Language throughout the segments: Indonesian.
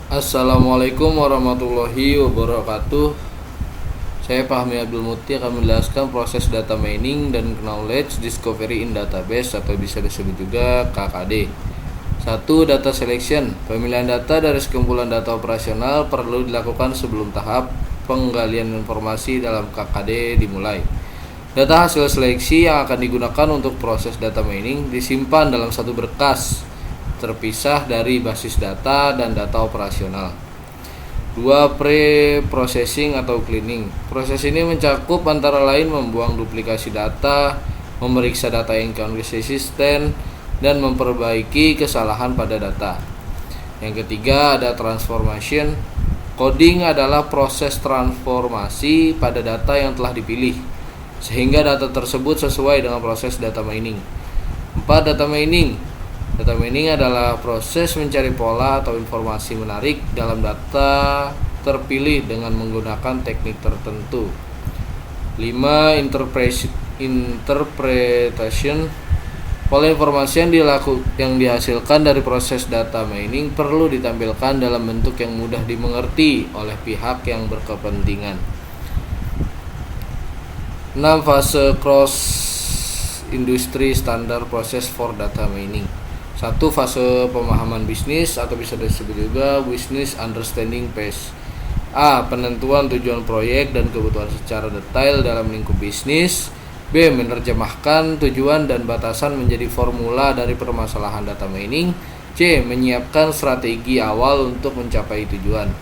Assalamualaikum warahmatullahi wabarakatuh. Saya Fahmi Abdul Muti akan menjelaskan proses data mining dan knowledge discovery in database atau bisa disebut juga KKD. 1. Data selection. Pemilihan data dari sekumpulan data operasional perlu dilakukan sebelum tahap penggalian informasi dalam KKD dimulai. Data hasil seleksi yang akan digunakan untuk proses data mining disimpan dalam satu berkas terpisah dari basis data dan data operasional. 2. Pre-processing atau cleaning. Proses ini mencakup antara lain membuang duplikasi data, memeriksa data yang inconsistent, dan memperbaiki kesalahan pada data. Yang ketiga ada transformation. Coding adalah proses transformasi pada data yang telah dipilih, sehingga data tersebut sesuai dengan proses data mining. 4. Data mining. Data mining adalah proses mencari pola atau informasi menarik dalam data terpilih dengan menggunakan teknik tertentu. 5. Interpretation. Pola informasi yang dihasilkan dari proses data mining perlu ditampilkan dalam bentuk yang mudah dimengerti oleh pihak yang berkepentingan. 6. Fase cross industry standard process for data mining. 1. Fase pemahaman bisnis atau bisa disebut juga business understanding phase. A. Penentuan tujuan proyek dan kebutuhan secara detail dalam lingkup bisnis. B. Menerjemahkan tujuan dan batasan menjadi formula dari permasalahan data mining. C. Menyiapkan strategi awal untuk mencapai tujuan.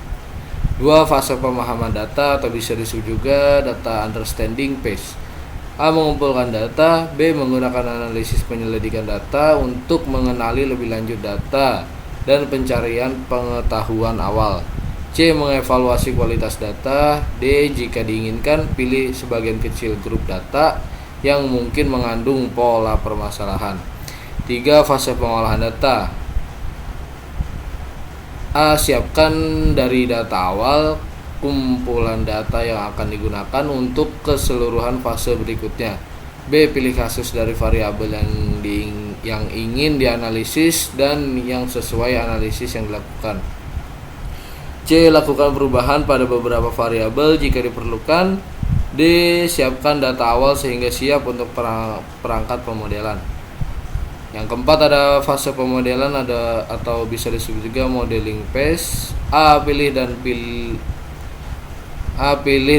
2. Fase pemahaman data atau bisa disebut juga data understanding phase. A. Mengumpulkan data. B. Menggunakan analisis penyelidikan data untuk mengenali lebih lanjut data dan pencarian pengetahuan awal. C. Mengevaluasi kualitas data. D. Jika diinginkan, pilih sebagian kecil grup data yang mungkin mengandung pola permasalahan. 3. Fase pengolahan data. A. Siapkan dari data awal kumpulan data yang akan digunakan untuk keseluruhan fase berikutnya. B. Pilih kasus dari variabel yang ingin dianalisis dan yang sesuai analisis yang dilakukan. C. Lakukan perubahan pada beberapa variabel jika diperlukan. D. Siapkan data awal sehingga siap untuk perangkat pemodelan. Yang keempat ada fase pemodelan atau bisa disebut juga modeling phase. A. Pilih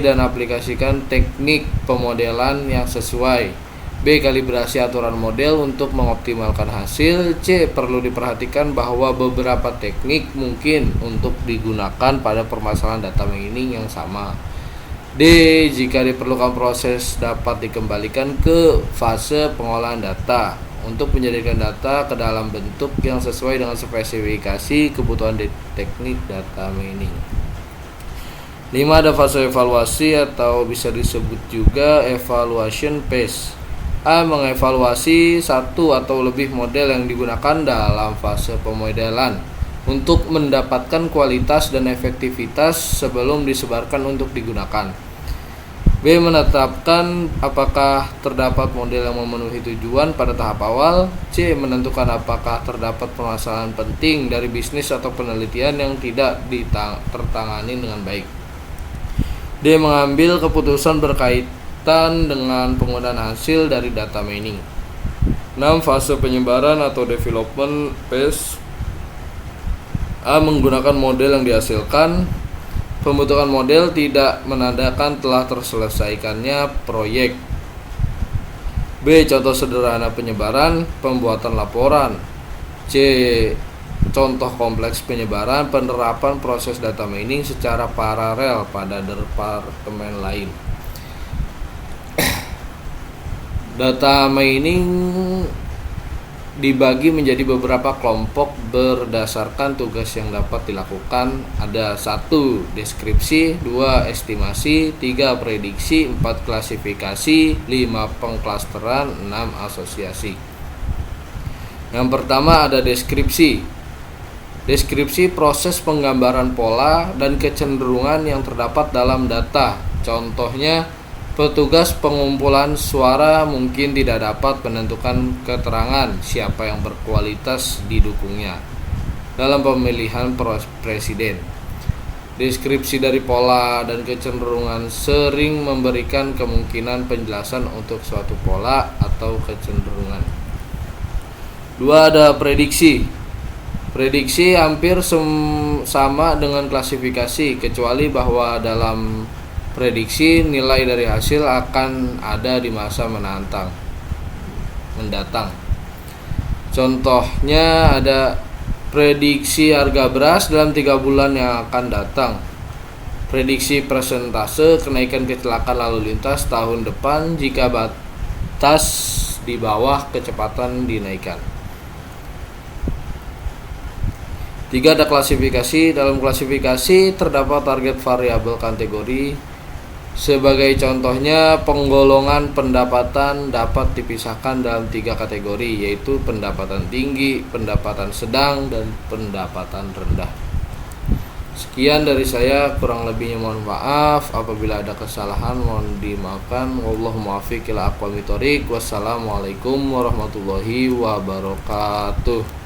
dan aplikasikan teknik pemodelan yang sesuai. B. Kalibrasi aturan model untuk mengoptimalkan hasil. C. Perlu diperhatikan bahwa beberapa teknik mungkin untuk digunakan pada permasalahan data mining yang sama. D. Jika diperlukan proses dapat dikembalikan ke fase pengolahan data untuk menjadikan data ke dalam bentuk yang sesuai dengan spesifikasi kebutuhan teknik data mining. 5. Ada fase evaluasi atau bisa disebut juga evaluation phase. A. Mengevaluasi satu atau lebih model yang digunakan dalam fase pemodelan untuk mendapatkan kualitas dan efektivitas sebelum disebarkan untuk digunakan. B. Menetapkan apakah terdapat model yang memenuhi tujuan pada tahap awal. C. Menentukan apakah terdapat permasalahan penting dari bisnis atau penelitian yang tidak tertangani dengan baik. D. Mengambil keputusan berkaitan dengan penggunaan hasil dari data mining. 6. Fase penyebaran atau development phase. A. Menggunakan model yang dihasilkan. Pembentukan model tidak menandakan telah terselesaikannya proyek. B. Contoh sederhana penyebaran, pembuatan laporan. C. Contoh kompleks penyebaran, penerapan proses data mining secara paralel pada departemen lain. Data mining dibagi menjadi beberapa kelompok berdasarkan tugas yang dapat dilakukan. Ada 1. Deskripsi, 2. Estimasi, 3. Prediksi, 4. Klasifikasi, 5. Pengklasteran, 6. Asosiasi. Yang pertama ada deskripsi. Deskripsi proses penggambaran pola dan kecenderungan yang terdapat dalam data. Contohnya, petugas pengumpulan suara mungkin tidak dapat menentukan keterangan siapa yang berkualitas didukungnya. dalam pemilihan presiden. Deskripsi dari pola dan kecenderungan sering memberikan kemungkinan penjelasan untuk suatu pola atau kecenderungan. 2. Ada prediksi. Prediksi hampir sama dengan klasifikasi, kecuali bahwa dalam prediksi nilai dari hasil akan ada di masa mendatang. Contohnya ada prediksi harga beras dalam 3 bulan yang akan datang. Prediksi persentase kenaikan kecelakaan lalu lintas tahun depan jika batas di bawah kecepatan dinaikkan. 3. Ada klasifikasi. Dalam klasifikasi terdapat target variabel kategori. Sebagai contohnya, penggolongan pendapatan dapat dipisahkan dalam 3 kategori, yaitu pendapatan tinggi, pendapatan sedang, dan pendapatan rendah. Sekian dari saya, kurang lebihnya mohon maaf. Apabila ada kesalahan mohon dimaafkan. Wallahu muwaffiq ila aqwamit thoriq. Wassalamualaikum warahmatullahi wabarakatuh.